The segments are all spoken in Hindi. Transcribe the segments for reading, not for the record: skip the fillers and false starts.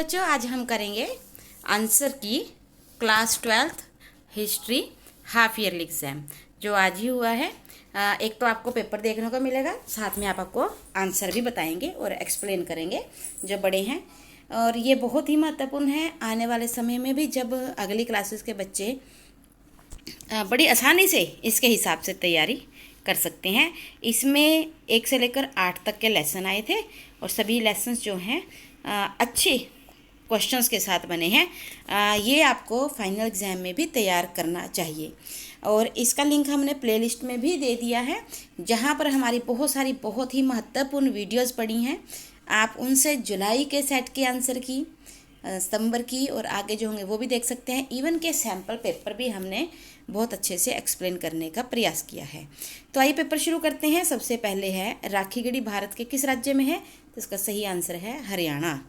बच्चों आज हम करेंगे आंसर की class 12th history half yearly exam जो आज ही हुआ है। एक तो आपको पेपर देखने को मिलेगा, साथ में आपको आंसर भी बताएंगे और एक्सप्लेन करेंगे जो बड़े हैं। और ये बहुत ही महत्वपूर्ण है आने वाले समय में भी, जब अगली क्लासेस के बच्चे बड़ी आसानी से इसके हिसाब से तैयारी कर सकते हैं। इसमें 1 से लेकर 8 तक के लेसन आए थे और सभी लेसन्स जो हैं अच्छे क्वेश्चंस के साथ बने हैं। ये आपको फाइनल एग्ज़ाम में भी तैयार करना चाहिए और इसका लिंक हमने प्लेलिस्ट में भी दे दिया है, जहाँ पर हमारी बहुत सारी बहुत ही महत्वपूर्ण वीडियोस पड़ी हैं। आप उनसे जुलाई के सेट के आंसर की, सितंबर की और आगे जो होंगे वो भी देख सकते हैं। इवन के सैम्पल पेपर भी हमने बहुत अच्छे से एक्सप्लेन करने का प्रयास किया है। तो आइए पेपर शुरू करते हैं। सबसे पहले है राखीगढ़ी भारत के किस राज्य में है? तो इसका सही आंसर है हरियाणा।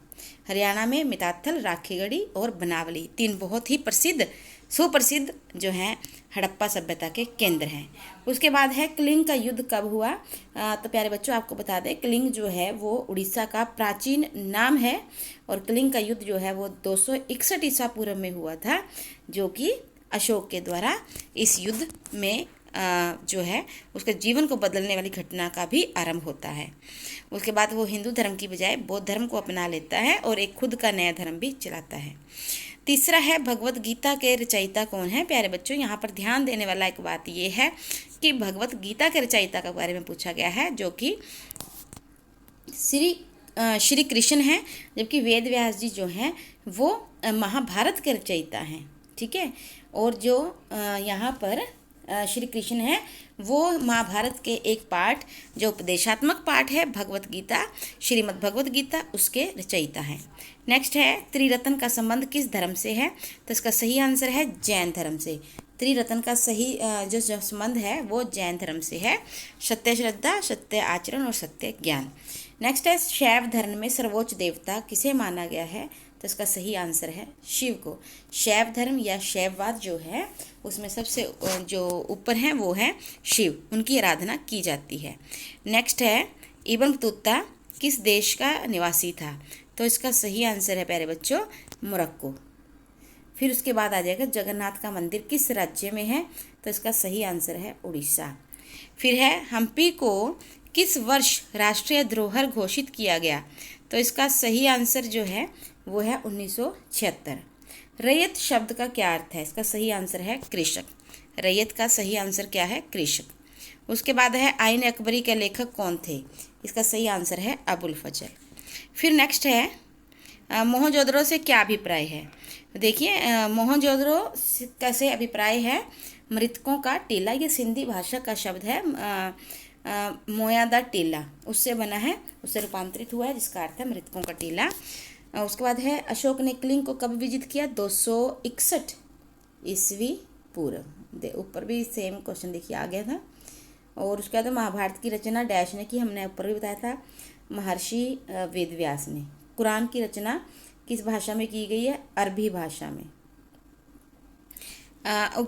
हरियाणा में मिताथल, राखीगढ़ी और बनावली 3 बहुत ही प्रसिद्ध सुप्रसिद्ध जो हैं हड़प्पा सभ्यता के केंद्र हैं। उसके बाद है कलिंग का युद्ध कब हुआ? तो प्यारे बच्चों आपको बता दें, कलिंग जो है वो उड़ीसा का प्राचीन नाम है और कलिंग का युद्ध जो है वो 261 ईसा पूर्व में हुआ था, जो कि अशोक के द्वारा इस युद्ध में जो है उसके जीवन को बदलने वाली घटना का भी आरंभ होता है। उसके बाद वो हिंदू धर्म की बजाय बौद्ध धर्म को अपना लेता है और एक खुद का नया धर्म भी चलाता है। तीसरा है भगवत गीता के रचयिता कौन है? प्यारे बच्चों यहाँ पर ध्यान देने वाला एक बात ये है कि भगवत गीता के रचयिता के बारे में पूछा गया है, जो कि श्री कृष्ण हैं, जबकि वेद व्यास जी जो हैं वो महाभारत के रचयिता हैं। ठीक है, और जो यहाँ पर श्री कृष्ण है वो महाभारत के एक पाठ जो उपदेशात्मक पाठ है भगवत गीता, श्रीमद् भगवत गीता, उसके रचयिता हैं। नेक्स्ट है त्रिरत्न का संबंध किस धर्म से है? तो इसका सही आंसर है जैन धर्म से। त्रिरत्न का सही जो संबंध है वो जैन धर्म से है, सत्य श्रद्धा, सत्य आचरण और सत्य ज्ञान। नेक्स्ट है शैव धर्म में सर्वोच्च देवता किसे माना गया है? तो इसका सही आंसर है शिव को। शैव धर्म या शैववाद जो है उसमें सबसे जो ऊपर हैं वो है शिव, उनकी आराधना की जाती है। नेक्स्ट है इब्न बतूता किस देश का निवासी था? तो इसका सही आंसर है प्यारे बच्चों मोरक्को। फिर उसके बाद आ जाएगा जगन्नाथ का मंदिर किस राज्य में है? तो इसका सही आंसर है उड़ीसा। फिर है हम्पी को किस वर्ष राष्ट्रीय धरोहर घोषित किया गया? तो इसका सही आंसर जो है वो है 1976। रैयत शब्द का क्या अर्थ है? इसका सही आंसर है कृषक। रैयत का सही आंसर क्या है? कृषक। उसके बाद है आईन अकबरी के लेखक कौन थे? इसका सही आंसर है अबुल फजल। फिर नेक्स्ट है मोहनजोदड़ो से क्या अभिप्राय है? देखिए मोहनजोदड़ो कैसे अभिप्राय है? मृतकों का टीला, ये सिंधी भाषा का शब्द है। मोयादा टीला उससे बना है, उससे रूपांतरित हुआ है, जिसका अर्थ है मृतकों का टीला। उसके बाद है अशोक ने कलिंग को कब विजित किया? 261 ईस्वी पूर्व। ऊपर भी सेम क्वेश्चन देखिए आ गया था। और उसके बाद महाभारत की रचना डैश ने की, हमने ऊपर भी बताया था महर्षि वेद व्यास ने। कुरान की रचना किस भाषा में की गई है? अरबी भाषा में।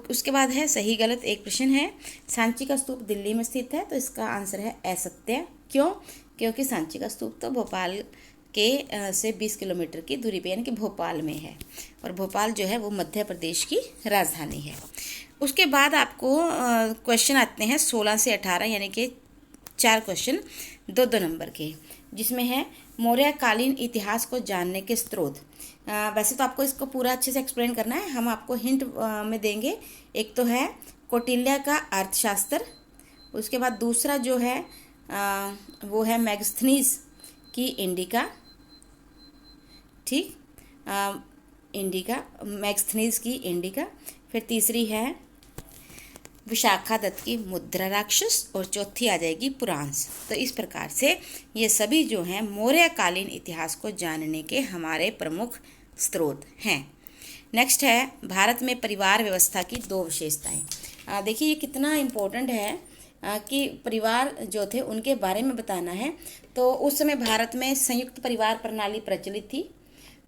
उसके बाद है सही गलत एक प्रश्न है। सांची का स्तूप दिल्ली में स्थित है, तो इसका आंसर है असत्य। क्यों? क्योंकि सांची का स्तूप तो भोपाल के से 20 किलोमीटर की दूरी पे यानी कि भोपाल में है, और भोपाल जो है वो मध्य प्रदेश की राजधानी है। उसके बाद आपको क्वेश्चन आते हैं 16 से 18 यानी कि 4 क्वेश्चन 2-2 नंबर के, जिसमें है मौर्यकालीन इतिहास को जानने के स्रोत। वैसे तो आपको इसको पूरा अच्छे से एक्सप्लेन करना है, हम आपको हिंट में देंगे। एक तो है कौटिल्य का अर्थशास्त्र, उसके बाद दूसरा जो है वो है मैगस्थनीज की इंडिका। ठीक, इंडिका, मैगस्थनीज की इंडिका। फिर तीसरी है विशाखा दत्त की मुद्रा राक्षस और चौथी आ जाएगी पुरांस। तो इस प्रकार से ये सभी जो हैं मौर्यकालीन इतिहास को जानने के हमारे प्रमुख स्रोत हैं। नेक्स्ट है भारत में परिवार व्यवस्था की 2 विशेषताएं। देखिए ये कितना इम्पोर्टेंट है कि परिवार जो थे उनके बारे में बताना है। तो उस समय भारत में संयुक्त परिवार प्रणाली प्रचलित थी।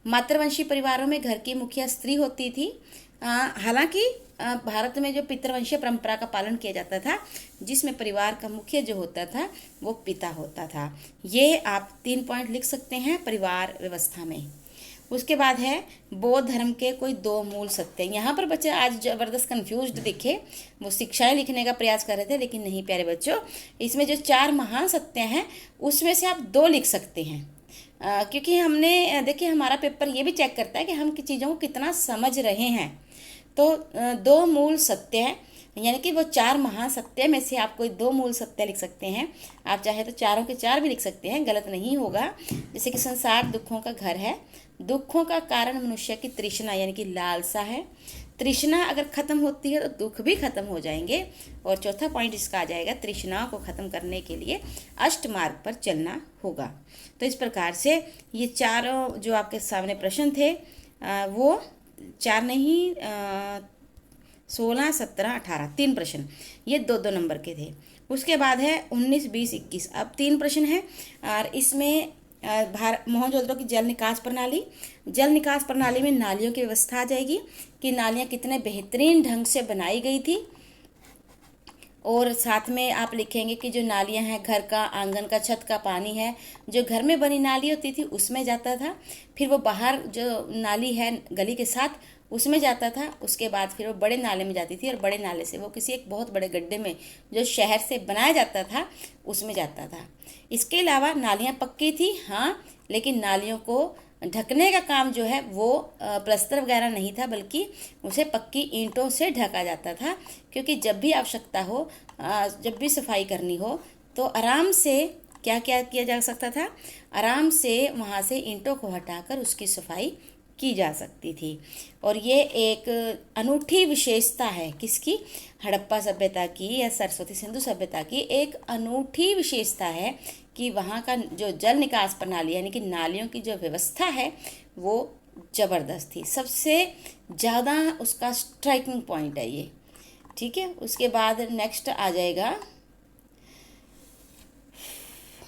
मातृवंशी परिवारों में घर की मुखिया स्त्री होती थी। हालांकि भारत में जो पितृवंशीय परंपरा का पालन किया जाता था, जिसमें परिवार का मुखिया जो होता था वो पिता होता था। ये आप 3 पॉइंट लिख सकते हैं परिवार व्यवस्था में। उसके बाद है बौद्ध धर्म के कोई 2 मूल सत्य। यहाँ पर बच्चे आज ज़बरदस्त कंफ्यूज्ड दिखे, वो शिक्षाएं लिखने का प्रयास कर रहे थे, लेकिन नहीं प्यारे बच्चों, इसमें जो 4 महान सत्य हैं उसमें से आप 2 लिख सकते हैं। क्योंकि हमने देखिए हमारा पेपर ये भी चेक करता है कि हम चीज़ों को कितना समझ रहे हैं। तो 2 मूल सत्य हैं, यानी कि वो 4 महासत्य में से आप कोई 2 मूल सत्य लिख सकते हैं। आप चाहे तो चारों के 4 भी लिख सकते हैं, गलत नहीं होगा। जैसे कि संसार दुखों का घर है, दुखों का कारण मनुष्य की तृष्णा यानी कि लालसा है। तृष्णा अगर खत्म होती है तो दुख भी खत्म हो जाएंगे। और चौथा पॉइंट इसका आ जाएगा, तृष्णा को खत्म करने के लिए अष्ट मार्ग पर चलना होगा। तो इस प्रकार से ये चारों जो आपके सामने प्रश्न थे वो 4 नहीं 16, 17, 18 3 प्रश्न, ये 2-2 नंबर के थे। उसके बाद है 19, 20, 21, अब 3 प्रश्न हैं। और इसमें मोहनजोदड़ो की जल निकास प्रणाली, जल निकास प्रणाली में नालियों की व्यवस्था आ जाएगी कि नालियाँ कितने बेहतरीन ढंग से बनाई गई थी। और साथ में आप लिखेंगे कि जो नालियाँ हैं, घर का, आंगन का, छत का पानी है, जो घर में बनी नाली होती थी उसमें जाता था, फिर वो बाहर जो नाली है गली के साथ उसमें जाता था, उसके बाद फिर वो बड़े नाले में जाती थी, और बड़े नाले से वो किसी एक बहुत बड़े गड्ढे में जो शहर से बनाया जाता था उसमें जाता था। इसके अलावा नालियाँ पक्की थी हाँ, लेकिन नालियों को ढकने का काम जो है वो प्लस्तर वगैरह नहीं था, बल्कि उसे पक्की ईंटों से ढका जाता था। क्योंकि जब भी आवश्यकता हो, जब भी सफाई करनी हो तो आराम से क्या क्या किया जा सकता था, आराम से वहाँ से ईंटों को हटाकर उसकी सफाई की जा सकती थी। और ये एक अनूठी विशेषता है किसकी, हड़प्पा सभ्यता की या सरस्वती सिंधु सभ्यता की एक अनूठी विशेषता है कि वहाँ का जो जल निकास प्रणाली यानी कि नालियों की जो व्यवस्था है वो ज़बरदस्त थी, सबसे ज़्यादा उसका स्ट्राइकिंग पॉइंट है ये। ठीक है, उसके बाद नेक्स्ट आ जाएगा,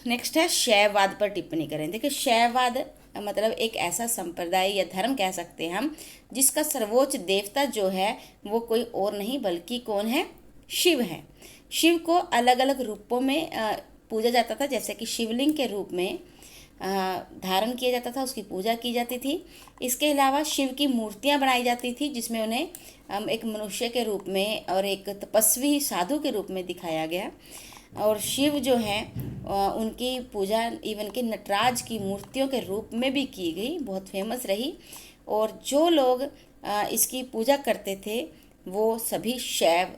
नेक्स्ट है शैववाद पर टिप्पणी करें। देखिए शैववाद मतलब एक ऐसा संप्रदाय या धर्म कह सकते हैं हम जिसका सर्वोच्च देवता जो है वो कोई और नहीं बल्कि कौन है, शिव है। शिव को अलग अलग रूपों में पूजा जाता था, जैसे कि शिवलिंग के रूप में धारण किया जाता था, उसकी पूजा की जाती थी। इसके अलावा शिव की मूर्तियां बनाई जाती थी जिसमें उन्हें एक मनुष्य के रूप में और एक तपस्वी साधु के रूप में दिखाया गया। और शिव जो हैं उनकी पूजा इवन के नटराज की मूर्तियों के रूप में भी की गई, बहुत फेमस रही। और जो लोग इसकी पूजा करते थे वो सभी शैव,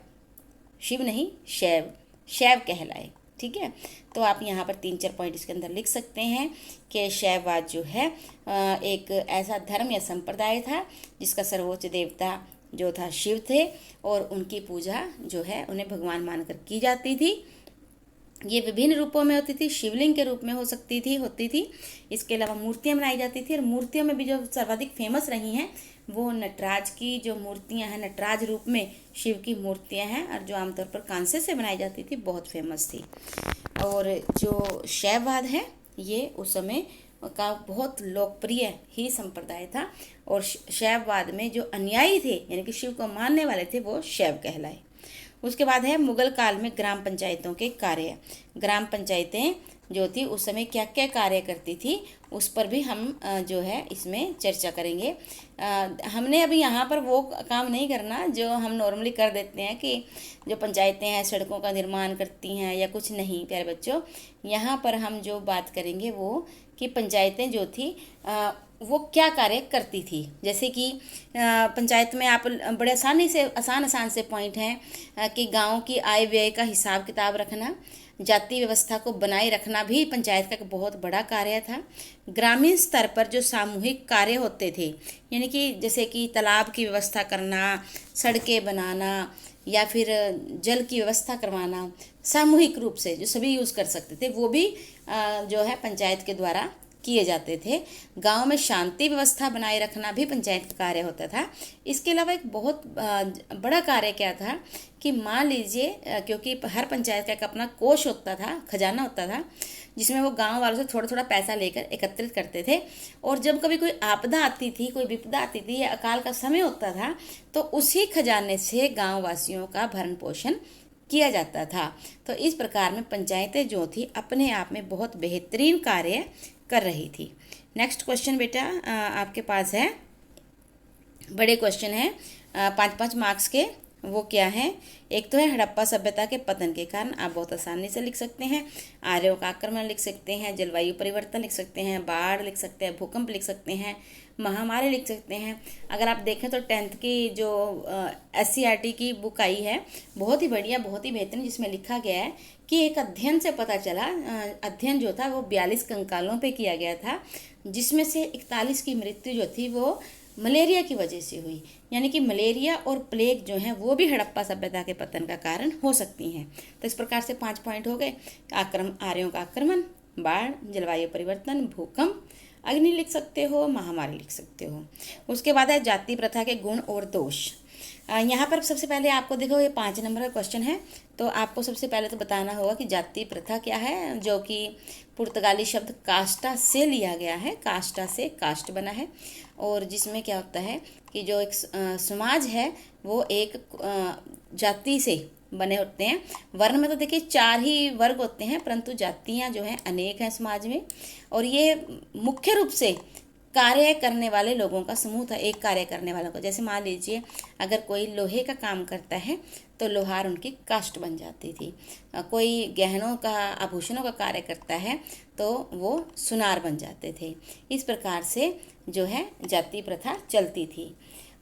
शिव नहीं शैव कहलाए। ठीक है, तो आप यहाँ पर 3-4 पॉइंट इसके अंदर लिख सकते हैं कि शैववाद जो है एक ऐसा धर्म या संप्रदाय था जिसका सर्वोच्च देवता जो था शिव थे, और उनकी पूजा जो है उन्हें भगवान मानकर की जाती थी। ये विभिन्न रूपों में होती थी, शिवलिंग के रूप में होती थी। इसके अलावा मूर्तियां बनाई जाती थी, और मूर्तियों में भी जो सर्वाधिक फेमस रही हैं वो नटराज की जो मूर्तियां हैं, नटराज रूप में शिव की मूर्तियां हैं, और जो आमतौर पर कांसे से बनाई जाती थी, बहुत फेमस थी। और जो शैववाद है ये उस समय का बहुत लोकप्रिय ही संप्रदाय था, और शैववाद में जो अनुयायी थे यानी कि शिव को मानने वाले थे वो शैव कहलाए। उसके बाद है मुगल काल में ग्राम पंचायतों के कार्य। ग्राम पंचायतें जो थी उस समय क्या क्या कार्य करती थी उस पर भी हम जो है इसमें चर्चा करेंगे। हमने अभी यहाँ पर वो काम नहीं करना जो हम नॉर्मली कर देते हैं कि जो पंचायतें हैं सड़कों का निर्माण करती हैं या कुछ नहीं। प्यारे बच्चों, यहाँ पर हम जो बात करेंगे वो कि पंचायतें जो थी वो क्या कार्य करती थी। जैसे कि पंचायत में आप बड़े आसान से पॉइंट हैं कि गांव की आय व्यय का हिसाब किताब रखना, जाति व्यवस्था को बनाए रखना भी पंचायत का एक बहुत बड़ा कार्य था। ग्रामीण स्तर पर जो सामूहिक कार्य होते थे यानी कि जैसे कि तालाब की व्यवस्था करना, सड़कें बनाना या फिर जल की व्यवस्था करवाना, सामूहिक रूप से जो सभी यूज़ कर सकते थे वो भी जो है पंचायत के द्वारा किए जाते थे। गांव में शांति व्यवस्था बनाए रखना भी पंचायत का कार्य होता था। इसके अलावा एक बहुत बड़ा कार्य क्या था कि मान लीजिए क्योंकि हर पंचायत का एक अपना कोष होता था, खजाना होता था, जिसमें वो गांव वालों से थोड़ा थोड़ा पैसा लेकर एकत्रित करते थे। और जब कभी कोई आपदा आती थी, कोई विपदा आती थी या अकाल का समय होता था तो उसी खजाने से गाँव वासियों का भरण पोषण किया जाता था। तो इस प्रकार में पंचायतें जो थी अपने आप में बहुत बेहतरीन कार्य कर रही थी। नेक्स्ट क्वेश्चन बेटा आपके पास है, बड़े क्वेश्चन है 5-5 मार्क्स के। वो क्या है? एक तो है हड़प्पा सभ्यता के पतन के कारण, आप बहुत आसानी से लिख सकते हैं। आर्यों का आक्रमण लिख सकते हैं, जलवायु परिवर्तन लिख सकते हैं, बाढ़ लिख सकते हैं, भूकंप लिख सकते हैं, महामारी लिख सकते हैं। अगर आप देखें तो 10th की जो SCERT की बुक आई है, बहुत ही बढ़िया, बहुत ही बेहतरीन, जिसमें लिखा गया है कि एक अध्ययन से पता चला, अध्ययन जो था वो 42 कंकालों पे किया गया था, जिसमें से 41 की मृत्यु जो थी वो मलेरिया की वजह से हुई। यानी कि मलेरिया और प्लेग जो हैं वो भी हड़प्पा सभ्यता के पतन का कारण हो सकती हैं। तो इस प्रकार से 5 पॉइंट हो गए। आर्यों का आक्रमण, बाढ़, जलवायु परिवर्तन, भूकंप, अग्नि लिख सकते हो, महामारी लिख सकते हो। उसके बाद है जाति प्रथा के गुण और दोष। यहाँ पर सबसे पहले आपको देखो, ये 5 नंबर का क्वेश्चन है, तो आपको सबसे पहले तो बताना होगा कि जाति प्रथा क्या है, जो कि पुर्तगाली शब्द कास्टा से लिया गया है, कास्टा से कास्ट बना है, और जिसमें क्या होता है कि जो एक समाज है वो एक जाति से बने होते हैं। वर्ण में तो देखिए 4 ही वर्ग होते हैं, परंतु जातियाँ जो हैं अनेक हैं समाज में, और ये मुख्य रूप से कार्य करने वाले लोगों का समूह था, एक कार्य करने वालों का। जैसे मान लीजिए अगर कोई लोहे का काम करता है तो लोहार उनकी कास्ट बन जाती थी, कोई गहनों का, आभूषणों का कार्य करता है तो वो सुनार बन जाते थे। इस प्रकार से जो है जाति प्रथा चलती थी।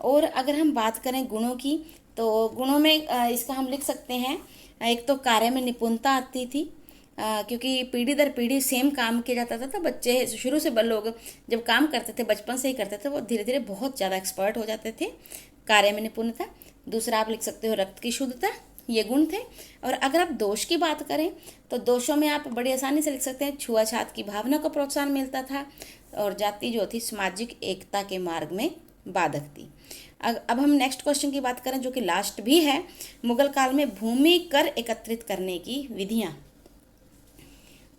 और अगर हम बात करें गुणों की, तो गुणों में इसका हम लिख सकते हैं, एक तो कार्य में निपुणता आती थी, क्योंकि पीढ़ी दर पीढ़ी सेम काम किया जाता था, तो बच्चे शुरू से लोग जब काम करते थे, बचपन से ही करते थे, वो धीरे धीरे बहुत ज़्यादा एक्सपर्ट हो जाते थे। कार्य में निपुणता। दूसरा आप लिख सकते हो रक्त की शुद्धता, ये गुण थे। और अगर आप दोष की बात करें तो दोषों में आप बड़ी आसानी से लिख सकते हैं, छुआछूत की भावना को प्रोत्साहन मिलता था, और जाति जो थी सामाजिक एकता के मार्ग में बाधक थी। अब हम नेक्स्ट क्वेश्चन की बात करें, जो कि लास्ट भी है, मुगल काल में भूमि कर एकत्रित करने की विधियाँ।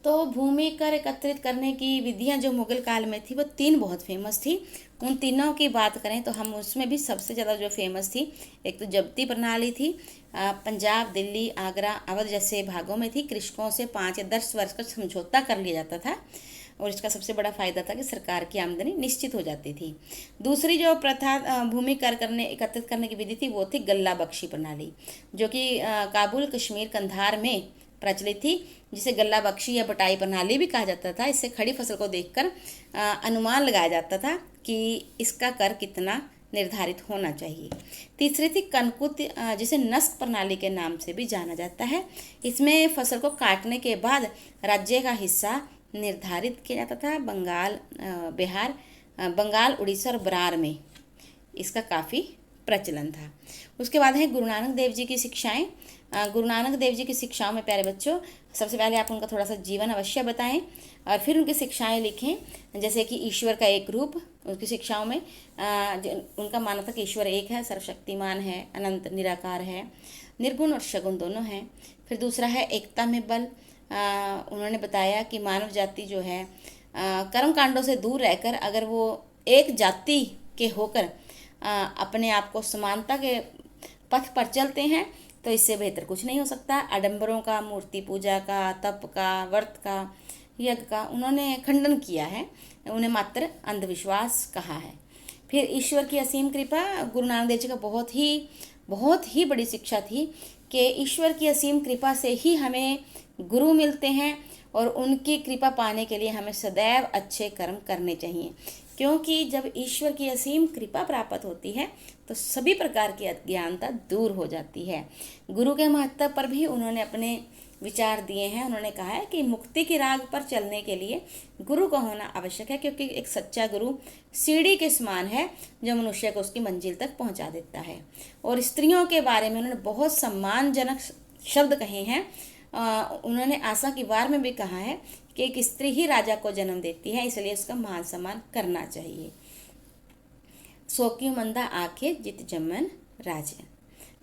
तो भूमि कर एकत्रित करने की विधियां जो मुगल काल में थी वो 3 बहुत फेमस थी। उन तीनों की बात करें तो हम उसमें भी सबसे ज़्यादा जो फेमस थी, एक तो जब्ती प्रणाली थी, पंजाब, दिल्ली, आगरा, अवध जैसे भागों में थी। कृषकों से 5 या 10 वर्ष का समझौता कर लिया जाता था, और इसका सबसे बड़ा फायदा था कि सरकार की आमदनी निश्चित हो जाती थी। दूसरी जो प्रथा भूमि कर एकत्रित करने की विधि थी वो थी गल्ला बख्शी प्रणाली, जो कि काबुल, कश्मीर, कंधार में प्रचलित थी, जिसे गल्ला बख्शी या बटाई प्रणाली भी कहा जाता था। इससे खड़ी फसल को देखकर अनुमान लगाया जाता था कि इसका कर कितना निर्धारित होना चाहिए। तीसरी थी कनकुत, जिसे नस्क प्रणाली के नाम से भी जाना जाता है। इसमें फसल को काटने के बाद राज्य का हिस्सा निर्धारित किया जाता था। बिहार, बंगाल, उड़ीसा और बरार में इसका काफ़ी प्रचलन था। उसके बाद है गुरु नानक देव जी की शिक्षाएं। गुरु नानक देव जी की शिक्षाओं में प्यारे बच्चों, सबसे पहले आप उनका थोड़ा सा जीवन अवश्य बताएं और फिर उनकी शिक्षाएं लिखें। जैसे कि ईश्वर का एक रूप, उनकी शिक्षाओं में उनका मानना था कि ईश्वर एक है, सर्वशक्तिमान है, अनंत निराकार है, निर्गुण और सगुण दोनों हैं। फिर दूसरा है एकता में बल। उन्होंने बताया कि मानव जाति जो है कर्म कांडों से दूर रहकर अगर वो एक जाति के होकर अपने आप को समानता के पथ पर चलते हैं तो इससे बेहतर कुछ नहीं हो सकता। आडंबरों का, मूर्ति पूजा का, तप का, व्रत का, यज्ञ का उन्होंने खंडन किया है, उन्हें मात्र अंधविश्वास कहा है। फिर ईश्वर की असीम कृपा, गुरु नानक देव जी का बहुत ही बड़ी शिक्षा थी कि ईश्वर की असीम कृपा से ही हमें गुरु मिलते हैं, और उनकी कृपा पाने के लिए हमें सदैव अच्छे कर्म करने चाहिए, क्योंकि जब ईश्वर की असीम कृपा प्राप्त होती है तो सभी प्रकार की अज्ञानता दूर हो जाती है। गुरु के महत्व पर भी उन्होंने अपने विचार दिए हैं। उन्होंने कहा है कि मुक्ति के राग पर चलने के लिए गुरु का होना आवश्यक है, क्योंकि एक सच्चा गुरु सीढ़ी के समान है जो मनुष्य को उसकी मंजिल तक पहुंचा देता है। और स्त्रियों के बारे में उन्होंने बहुत सम्मानजनक शब्द कहे हैं। उन्होंने आशा की वार में भी कहा है कि एक स्त्री ही राजा को जन्म देती है, इसलिए उसका मान सम्मान करना चाहिए। सो क्यों मंदा आखे जित जमन राजा।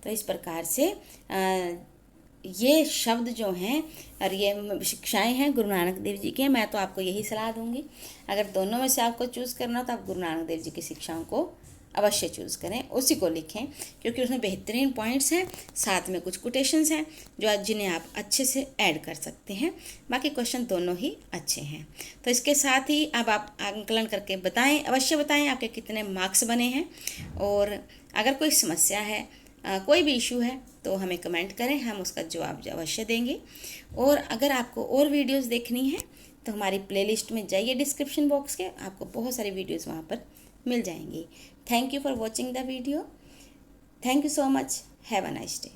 तो इस प्रकार से ये शब्द जो हैं और ये शिक्षाएं हैं गुरु नानक देव जी के। मैं तो आपको यही सलाह दूंगी, अगर दोनों में से आपको चूज़ करना हो तो आप गुरु नानक देव जी की शिक्षाओं को अवश्य चूज़ करें, उसी को लिखें, क्योंकि उसमें बेहतरीन पॉइंट्स हैं, साथ में कुछ कोटेशंस हैं जो जिन्हें आप अच्छे से ऐड कर सकते हैं। बाकी क्वेश्चन दोनों ही अच्छे हैं। तो इसके साथ ही अब आप आंकलन करके बताएं, अवश्य बताएं आपके कितने मार्क्स बने हैं। और अगर कोई समस्या है, कोई भी इशू है, तो हमें कमेंट करें, हम उसका जवाब अवश्य देंगे। और अगर आपको और वीडियोस देखनी है तो हमारी प्लेलिस्ट में जाइए, डिस्क्रिप्शन बॉक्स के, आपको बहुत सारी वीडियोस वहाँ पर मिल जाएंगी। Thank you for watching the video. Thank you so much. Have a nice day.